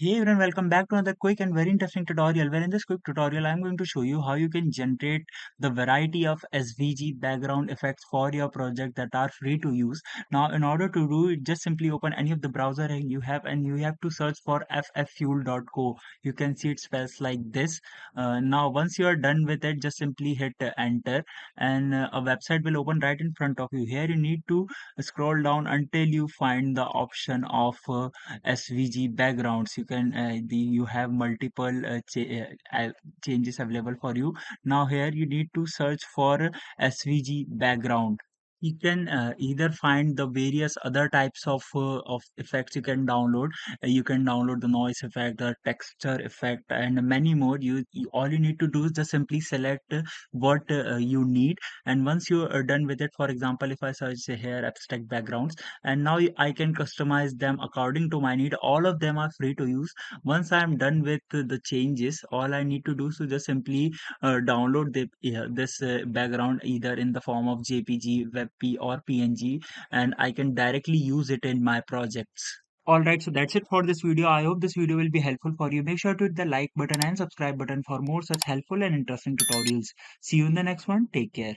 Hey everyone, welcome back to another quick and very interesting tutorial. Where in this quick tutorial, I'm going to show you how you can generate the variety of SVG background effects for your project that are free to use. Now, in order to do it, just simply open any of the browser and you have to search for fffuel.co. You can see it spells like this. Now, once you are done with it, just simply hit enter, and a website will open right in front of you. Here, you need to scroll down until you find the option of SVG backgrounds. You have multiple changes available for you. Now here you need to search for SVG background. You can either find the various other types of effects you can download. You can download the noise effect, the texture effect, and many more. All you need to do is just simply select what you need, and once you are done with it, for example, if I search say here abstract backgrounds, and now I can customize them according to my need. All of them are free to use. Once I'm done with the changes, all I need to do is to just simply download this background either in the form of JPG, WebP, or PNG, and I can directly use it in my projects. Alright, so that's it for this video. I hope this video will be helpful for you. Make sure to hit the like button and subscribe button for more such helpful and interesting tutorials. See you in the next one. Take care.